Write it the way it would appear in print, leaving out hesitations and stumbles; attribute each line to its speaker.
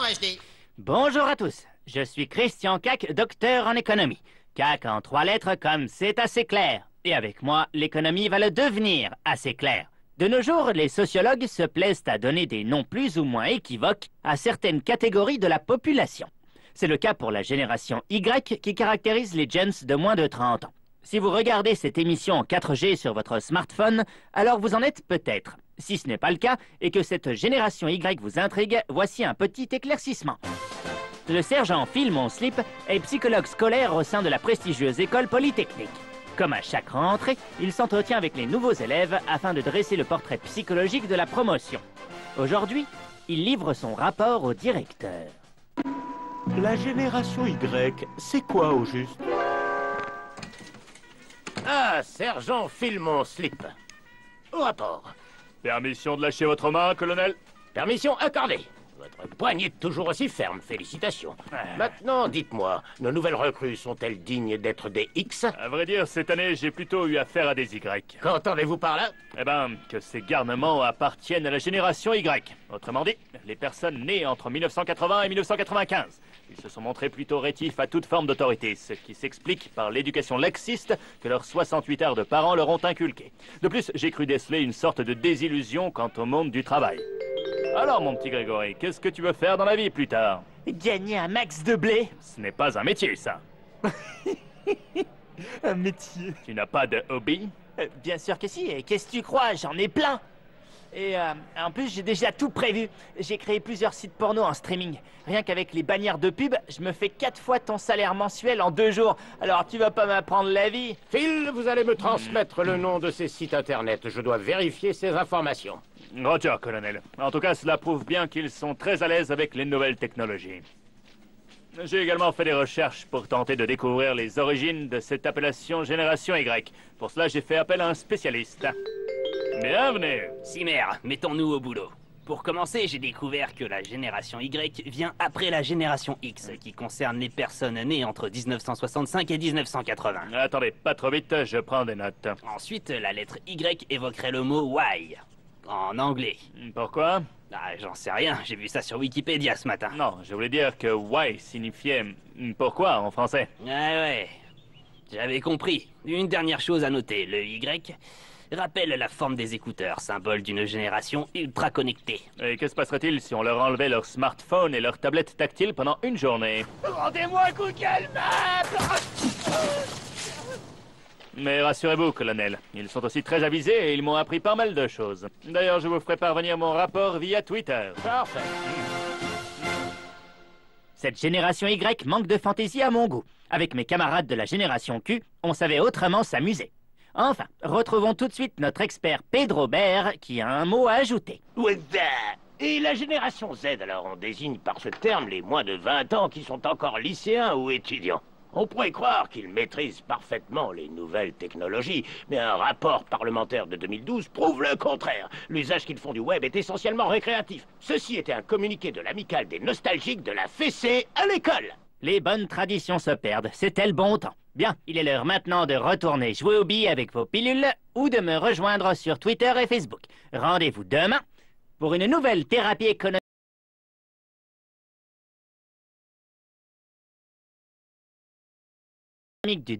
Speaker 1: HD.
Speaker 2: Bonjour à tous, je suis Christian Cac, docteur en économie. Cac en 3 lettres comme c'est assez clair. Et avec moi, l'économie va le devenir assez clair. De nos jours, les sociologues se plaisent à donner des noms plus ou moins équivoques à certaines catégories de la population. C'est le cas pour la génération Y qui caractérise les gens de moins de 30 ans. Si vous regardez cette émission en 4G sur votre smartphone, alors vous en êtes peut-être. Si ce n'est pas le cas et que cette génération Y vous intrigue, voici un petit éclaircissement. Le sergent Phil Monslip est psychologue scolaire au sein de la prestigieuse école polytechnique. Comme à chaque rentrée, il s'entretient avec les nouveaux élèves afin de dresser le portrait psychologique de la promotion. Aujourd'hui, il livre son rapport au directeur.
Speaker 3: La génération Y, c'est quoi au juste?
Speaker 4: Ah, sergent Phil Monslip. Au rapport.
Speaker 5: Permission de lâcher votre main, colonel?
Speaker 4: Permission accordée. Votre poigne est toujours aussi ferme, félicitations. Maintenant, dites-moi, nos nouvelles recrues sont-elles dignes d'être des X?
Speaker 5: À vrai dire, cette année, j'ai plutôt eu affaire à des Y.
Speaker 4: Qu'entendez-vous par là?
Speaker 5: Eh ben, que ces garnements appartiennent à la génération Y. Autrement dit, les personnes nées entre 1980 et 1995. Ils se sont montrés plutôt rétifs à toute forme d'autorité, ce qui s'explique par l'éducation laxiste que leurs 68 heures de parents leur ont inculquée. De plus, j'ai cru déceler une sorte de désillusion quant au monde du travail. Alors, mon petit Grégory, qu'est-ce que tu veux faire dans la vie plus tard?
Speaker 2: Gagner un max de blé.
Speaker 5: Ce n'est pas un métier, ça.
Speaker 2: Un métier.
Speaker 5: Tu n'as pas de hobby?
Speaker 2: Bien sûr que si, et qu'est-ce que tu crois? J'en ai plein. Et en plus, j'ai déjà tout prévu. J'ai créé plusieurs sites porno en streaming. Rien qu'avec les bannières de pub, je me fais 4 fois ton salaire mensuel en 2 jours. Alors tu vas pas m'apprendre la vie?
Speaker 4: Phil, vous allez me transmettre le nom de ces sites internet. Je dois vérifier ces informations.
Speaker 5: Roger, colonel. En tout cas, cela prouve bien qu'ils sont très à l'aise avec les nouvelles technologies. J'ai également fait des recherches pour tenter de découvrir les origines de cette appellation Génération Y. Pour cela, j'ai fait appel à un spécialiste. Bienvenue.
Speaker 6: Simer, mettons-nous au boulot. Pour commencer, j'ai découvert que la génération Y vient après la génération X, qui concerne les personnes nées entre 1965 et 1980.
Speaker 5: Attendez, pas trop vite, je prends des notes.
Speaker 6: Ensuite, la lettre Y évoquerait le mot Y, en anglais.
Speaker 5: Pourquoi?
Speaker 6: Ah, j'en sais rien, j'ai vu ça sur Wikipédia ce matin.
Speaker 5: Non, je voulais dire que Y signifiait pourquoi en français.
Speaker 6: Ouais, j'avais compris. Une dernière chose à noter, le Y rappelle la forme des écouteurs, symbole d'une génération ultra connectée.
Speaker 5: Et que se passerait-il si on leur enlevait leur smartphone et leur tablette tactile pendant une journée?
Speaker 2: Rendez-moi Google Maps.
Speaker 5: Mais rassurez-vous, colonel, ils sont aussi très avisés et ils m'ont appris pas mal de choses. D'ailleurs, je vous ferai parvenir mon rapport via Twitter.
Speaker 4: Parfait.
Speaker 2: Cette génération Y manque de fantaisie à mon goût. Avec mes camarades de la génération Q, on savait autrement s'amuser. Enfin, retrouvons tout de suite notre expert Pedro Baer qui a un mot à ajouter.
Speaker 4: Ouais, et la génération Z, alors on désigne par ce terme les moins de 20 ans qui sont encore lycéens ou étudiants. On pourrait croire qu'ils maîtrisent parfaitement les nouvelles technologies, mais un rapport parlementaire de 2012 prouve le contraire. L'usage qu'ils font du web est essentiellement récréatif. Ceci était un communiqué de l'amicale des nostalgiques de la fessée à l'école.
Speaker 2: Les bonnes traditions se perdent, c'était le bon temps. Bien, il est l'heure maintenant de retourner jouer aux billes avec vos pilules ou de me rejoindre sur Twitter et Facebook. Rendez-vous demain pour une nouvelle thérapie économique du